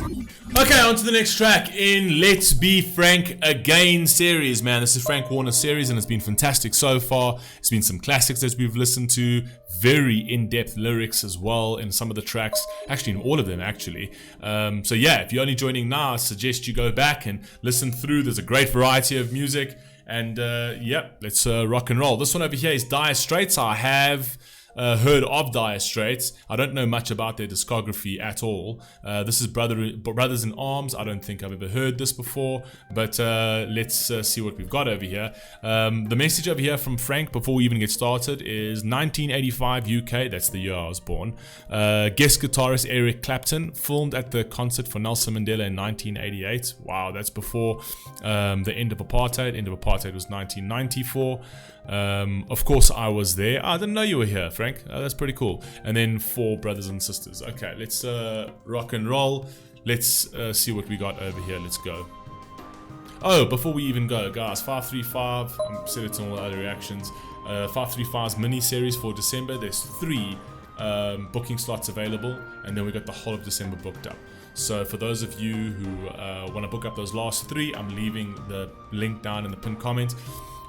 Okay, on to the next track in Let's Be Frank Again series, man. This is Frank Warner's series and it's been fantastic so far. It's been some classics that we've listened to, very in-depth lyrics as well in some of the tracks, actually in all of them actually. So yeah, if you're only joining now, I suggest you go back and listen through. There's a great variety of music and yeah, let's rock and roll. This one over here is Dire Straits. I have heard of Dire Straits. I don't know much about their discography at all. This is Brothers in Arms. I don't think I've ever heard this before, but let's see what we've got over here. The message over here from Frank before we even get started is 1985 UK, that's the year I was born. Guest guitarist Eric Clapton filmed at the concert for Nelson Mandela in 1988. Wow, that's before the end of apartheid. End of apartheid was 1994. Of course I was there. I didn't know you were here, Frank. That's pretty cool. And then 4 brothers and sisters. Okay, let's rock and roll. Let's see what we got over here. Let's go. Oh, before we even go, guys, 535, I'm set it on all other reactions. 535's mini series for December. There's 3 booking slots available, and then we got the whole of December booked up. So for those of you who want to book up those last 3, I'm leaving the link down in the pinned comment,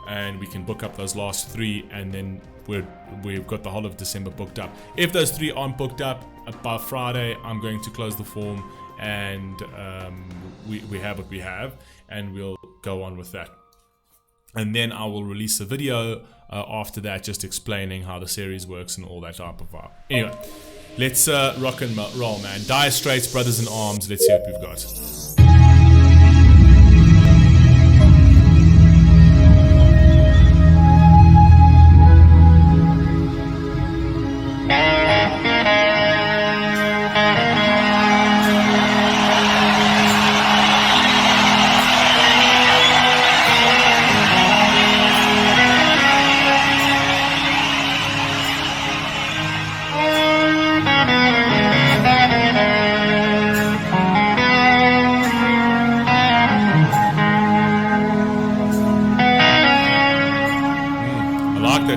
and we can book up those last 3, and then we've got the whole of December booked up. If those 3 aren't booked up by Friday, I'm going to close the form, and we have what we have, and we'll go on with that. And then I will release a video after that, just explaining how the series works and all that type of vibe. Anyway, let's rock and roll, man. Dire Straits, Brothers in Arms. Let's see what we've got.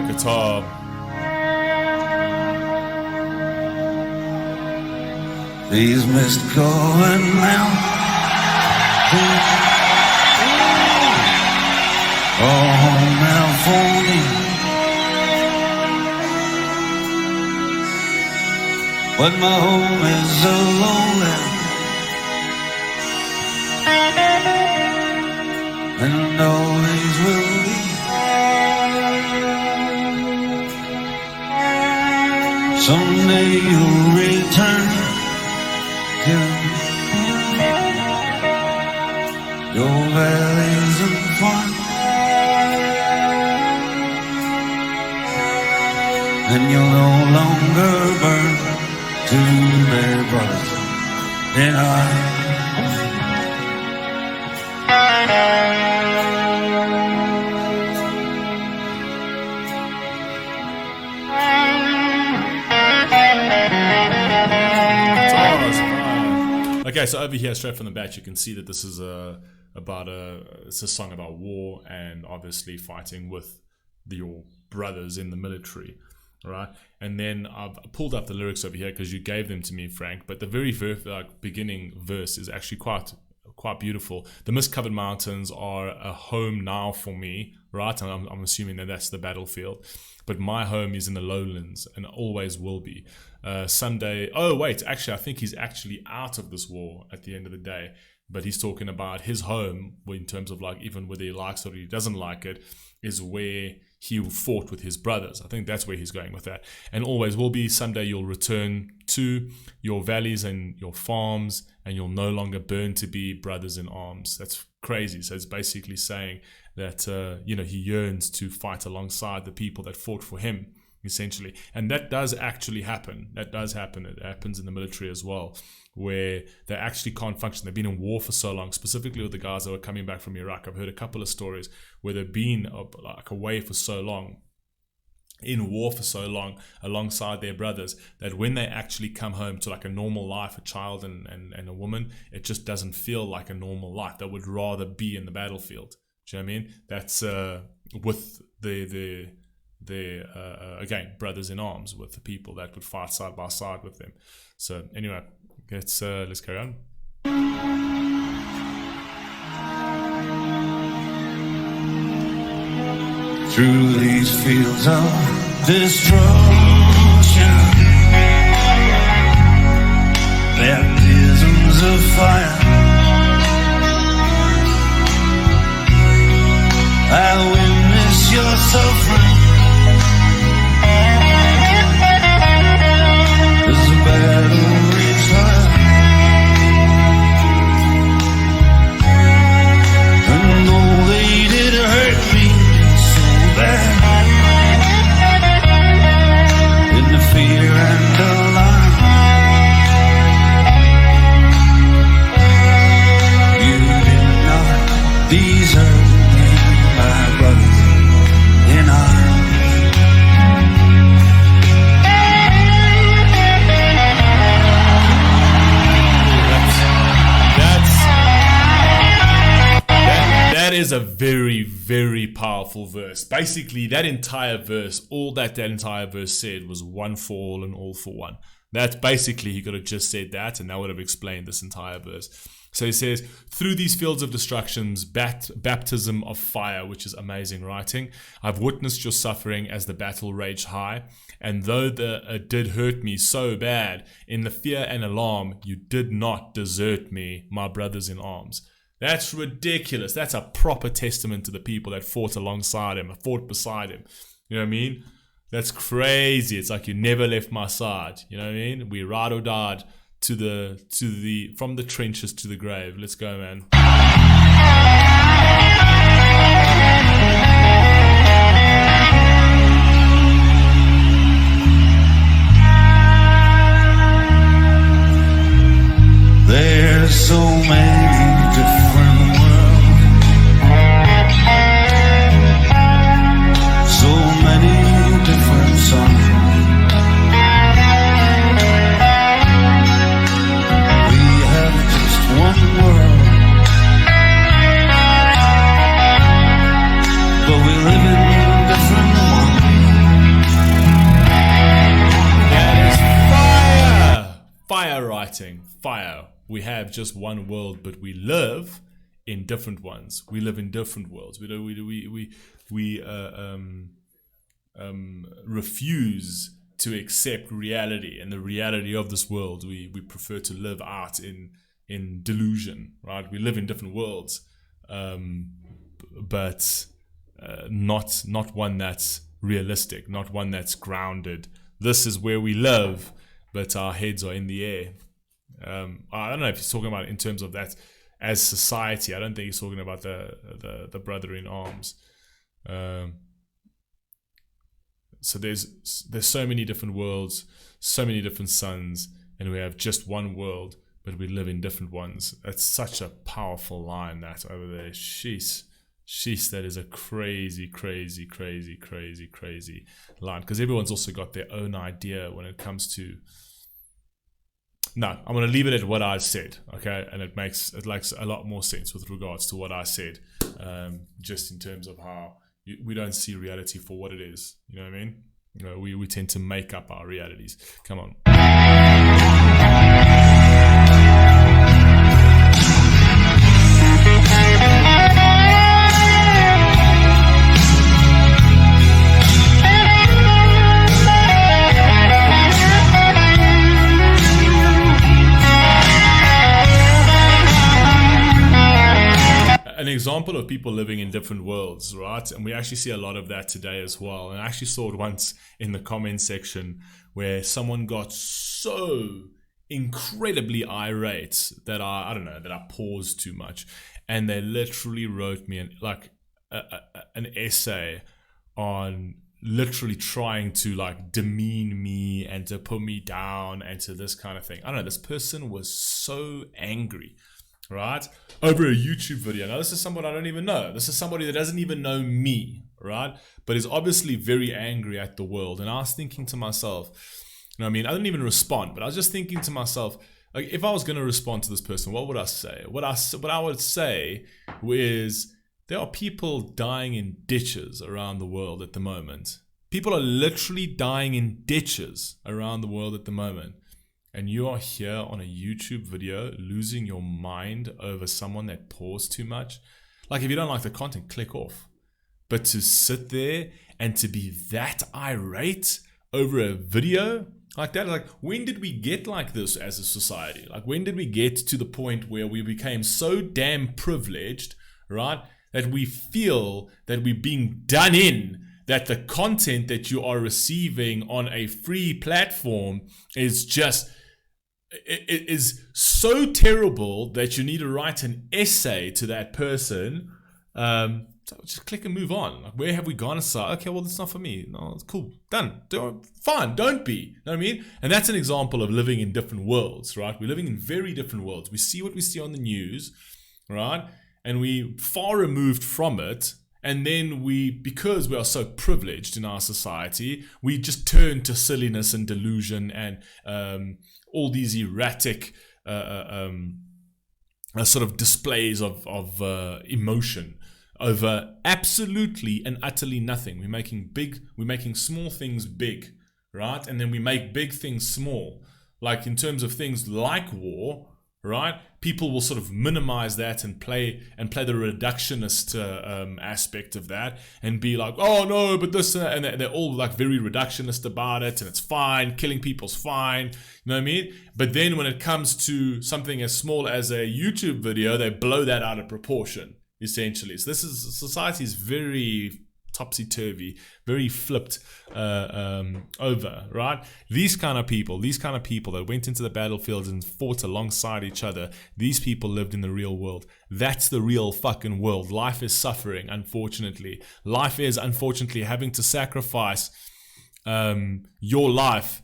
Guitar. These missed going round. Oh, home now for me. But my home is a lonely, and always will be. Someday you'll return to your valleys and farms, and you'll no longer burn to their brothers in arms. Okay, so over here, straight from the bat, you can see that this is it's a song about war and obviously fighting with your brothers in the military, right? And then I've pulled up the lyrics over here because you gave them to me, Frank. But the very beginning verse is actually quite beautiful. The mist-covered mountains are a home now for me, right? And I'm assuming that that's the battlefield. But my home is in the lowlands and always will be. Someday, oh wait, actually I think he's actually out of this war at the end of the day. But he's talking about his home in terms of like even whether he likes it or he doesn't like it, is where he fought with his brothers. I think that's where he's going with that. And always will be. Someday you'll return to your valleys and your farms, and you'll no longer burn to be brothers in arms. That's crazy. So it's basically saying that he yearns to fight alongside the people that fought for him, essentially. And that does actually happen. That does happen. It happens in the military as well, where they actually can't function. They've been in war for so long, specifically with the guys that were coming back from Iraq. I've heard a couple of stories where they've been away for so long, in war for so long, alongside their brothers, that when they actually come home to like a normal life, a child and a woman, it just doesn't feel like a normal life. They would rather be in the battlefield. Do you know what I mean? That's with the again, brothers in arms, with the people that would fight side by side with them. So anyway, let's carry on. Through these fields of destruction, baptisms of fire, I witness your suffering. There's a battle raged high, and though they did hurt me so bad, in the fear and alarm, you did not desert me, my brothers in arms. That is a very, very powerful verse. Basically, that entire verse, all that entire verse said was one for all and all for one. That's basically, he could have just said that and that would have explained this entire verse. So he says, through these fields of destructions, baptism of fire, which is amazing writing. I've witnessed your suffering as the battle raged high. And though it did hurt me so bad, in the fear and alarm, you did not desert me, my brothers in arms. That's ridiculous. That's a proper testament to the people that fought alongside him, fought beside him. You know what I mean? That's crazy. It's like you never left my side. You know what I mean? We ride or died from the trenches to the grave. Let's go, man. There's so many different worlds, so many different songs. We have just one world, but we live in different ones. That is fire! Fire writing. Fire. We have just one world, but we live in different ones. We live in different worlds. We refuse to accept reality and the reality of this world. We prefer to live out in delusion, right? We live in different worlds, but not one that's realistic, not one that's grounded. This is where we live, but our heads are in the air. I don't know if he's talking about it in terms of that as society. I don't think he's talking about the brother in arms. So there's so many different worlds, so many different suns, and we have just one world, but we live in different ones. That's such a powerful line, that over there. Sheesh, that is a crazy line, because everyone's also got their own idea when it comes to. No, I'm going to leave it at what I said, okay? And it makes a lot more sense with regards to what I said, just in terms of how we don't see reality for what it is. You know what I mean? You know, we tend to make up our realities. Come on. An example of people living in different worlds, right? And we actually see a lot of that today as well. And I actually saw it once in the comment section where someone got so incredibly irate that I paused too much, and they literally wrote me an essay on literally trying to like demean me and to put me down and to this kind of thing. I don't know, this person was so angry, right, over a YouTube video. Now, this is someone I don't even know. This is somebody that doesn't even know me, right, but is obviously very angry at the world. And I was thinking to myself, you know what I mean, I didn't even respond, but I was just thinking to myself, like, if I was going to respond to this person, what would I say? What I would say is, there are people dying in ditches around the world at the moment. People are literally dying in ditches around the world at the moment. and you are here on a YouTube video losing your mind over someone that pours too much. Like, if you don't like the content, click off. But to sit there and to be that irate over a video like that, like, when did we get like this as a society? Like, when did we get to the point where we became so damn privileged, right, that we feel that we're being done in, that the content that you are receiving on a free platform is just, it is so terrible that you need to write an essay to that person. So just click and move on. Like, where have we gone aside? Okay, well, that's not for me. No, it's cool. Done. Fine, don't be. You know what I mean? And that's an example of living in different worlds, right? We're living in very different worlds. We see what we see on the news, right? And we far removed from it. And then because we are so privileged in our society, we just turn to silliness and delusion and all these erratic sort of displays of emotion over absolutely and utterly nothing. We're making small things big, right? And then we make big things small. Like, in terms of things like war, right? People will sort of minimize that and play the reductionist aspect of that and be like, oh no, but this, and they're all like very reductionist about it, and it's fine, killing people's fine, you know what I mean? But then when it comes to something as small as a YouTube video, they blow that out of proportion, essentially. So society is very topsy-turvy, very flipped over, right? These kind of people that went into the battlefields and fought alongside each other, these people lived in the real world. That's the real fucking world. Life is suffering, unfortunately. Life is, unfortunately, having to sacrifice your life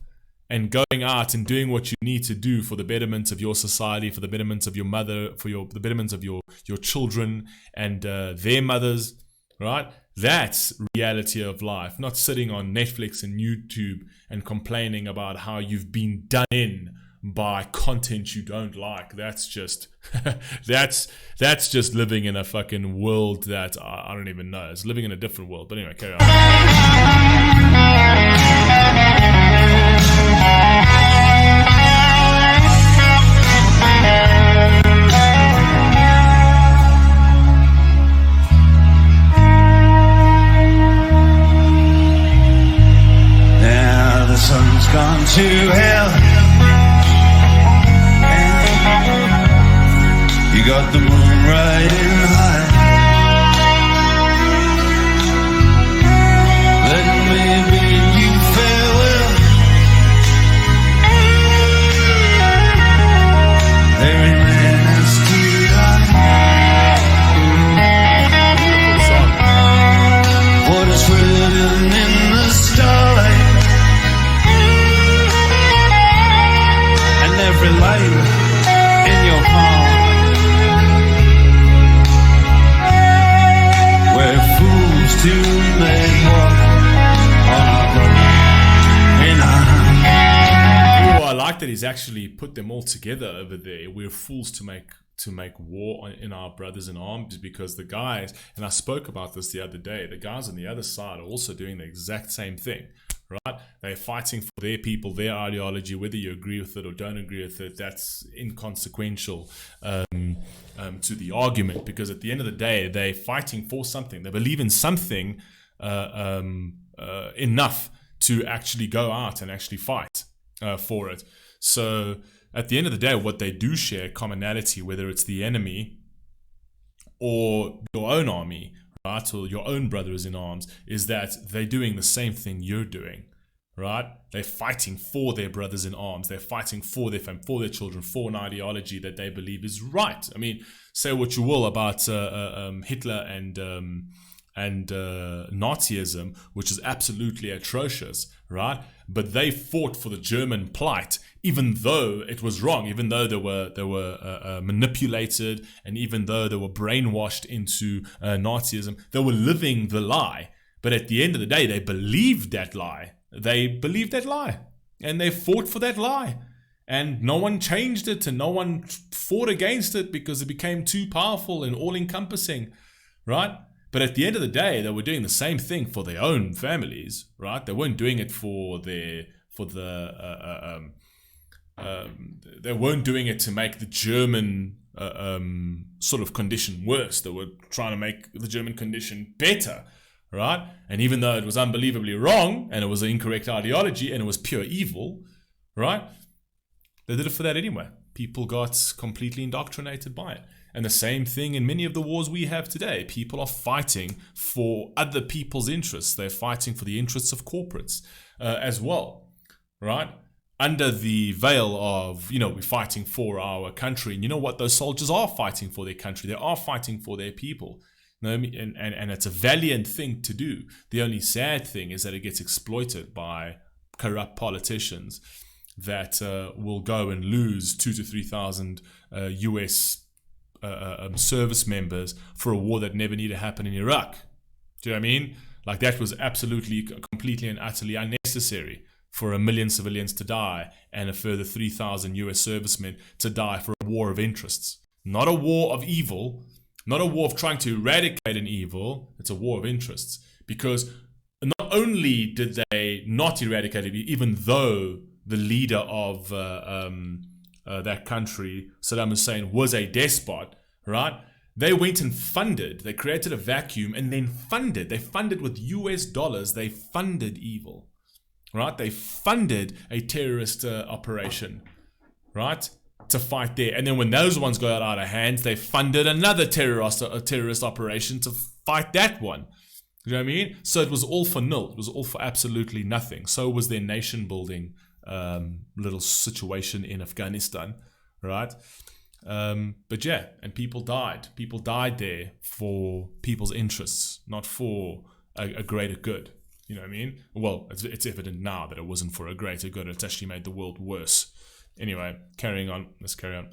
and going out and doing what you need to do for the betterment of your society, for the betterment of your mother, the betterment of your children and their mothers, right? That's reality of life, not sitting on Netflix and YouTube and complaining about how you've been done in by content you don't like. That's just that's just living in a fucking world that I don't even know. It's living in a different world. But anyway, carry on. The sun's gone to hell, and you got the moon riding high. Let me bid you farewell. Every man has to die. What is written in the starlight? Every light in your heart, we're fools to make war on our brother in our I like that he's actually put them all together over there. We're fools to make war in our brothers in arms, because the guys, and I spoke about this the other day, the guys on the other side are also doing the exact same thing. Right? They're fighting for their people, their ideology, whether you agree with it or don't agree with it. That's inconsequential to the argument, because at the end of the day, they're fighting for something. They believe in something enough to actually go out and actually fight for it. So at the end of the day, what they do share commonality, whether it's the enemy or your own army, right, or your own brothers in arms, is that they're doing the same thing you're doing, right? They're fighting for their brothers in arms. They're fighting for their family, for their children, for an ideology that they believe is right. I mean, say what you will about Hitler and Nazism, which is absolutely atrocious, right? But they fought for the German plight, even though it was wrong, even though they were manipulated, and even though they were brainwashed into Nazism. They were living the lie. But at the end of the day, they believed that lie. They believed that lie, and they fought for that lie. And no one changed it, and no one fought against it, because it became too powerful and all-encompassing, right? But at the end of the day, they were doing the same thing for their own families, right? They weren't doing it for the they weren't doing it to make the German sort of condition worse. They were trying to make the German condition better, right? And even though it was unbelievably wrong, and it was an incorrect ideology, and it was pure evil, right? They did it for that anyway. People got completely indoctrinated by it. And the same thing in many of the wars we have today. People are fighting for other people's interests. They're fighting for the interests of corporates as well, right? Under the veil of, we're fighting for our country. And you know what? Those soldiers are fighting for their country. They are fighting for their people. And it's a valiant thing to do. The only sad thing is that it gets exploited by corrupt politicians that will go and lose 2,000 to 3,000 US service members for a war that never needed to happen in Iraq. Do you know what I mean? Like, that was absolutely, completely and utterly unnecessary for 1 million civilians to die and a further 3,000 US servicemen to die for a war of interests. Not a war of evil, not a war of trying to eradicate an evil, it's a war of interests. Because not only did they not eradicate it, even though the leader of that country, Saddam Hussein, was a despot, right? They went and funded, they created a vacuum and then they funded with US dollars, they funded evil, right? They funded a terrorist operation, right? To fight there. And then when those ones got out of hand, they funded another terrorist operation to fight that one. You know what I mean? So it was all for nil. It was all for absolutely nothing. So was their nation building little situation in Afghanistan, right? But yeah, and people died. People died there for people's interests, not for a greater good. You know what I mean? Well, it's evident now that it wasn't for a greater good. It's actually made the world worse. Anyway, carrying on. Let's carry on.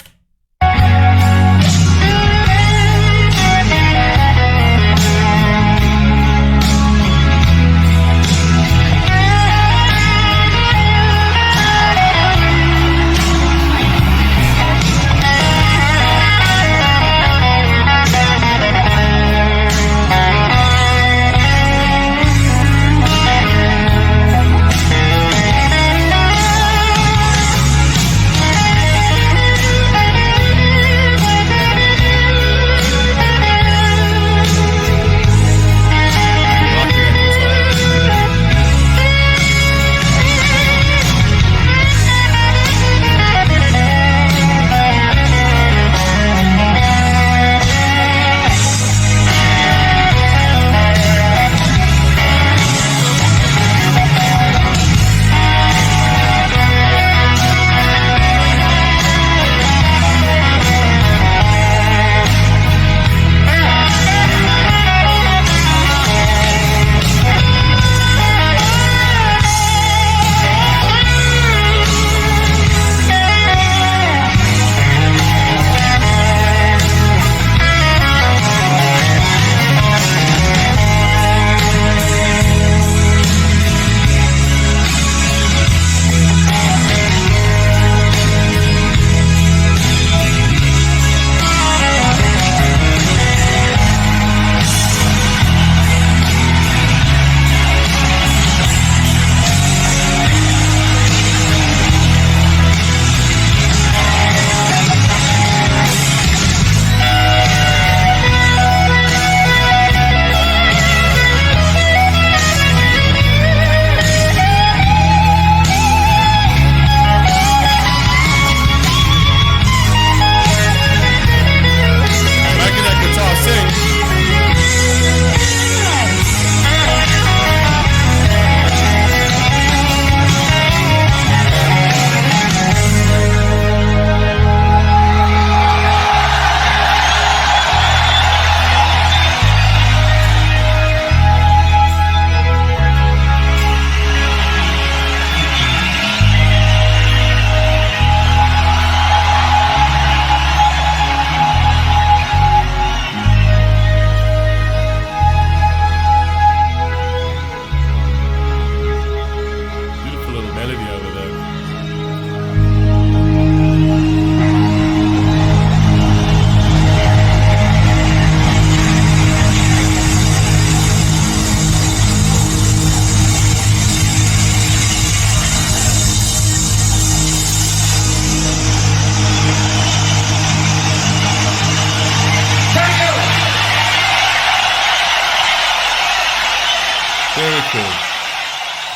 cool.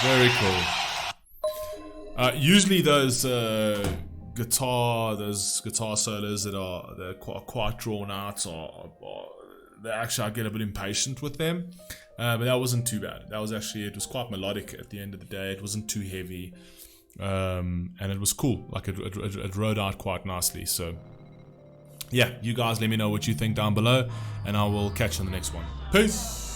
Very cool. Usually those guitar solos they're quite drawn out, or they actually, I get a bit impatient with them. But that wasn't too bad. It was quite melodic at the end of the day. It wasn't too heavy, and it was cool. Like it rode out quite nicely. So yeah, you guys let me know what you think down below, and I will catch you on the next one. Peace.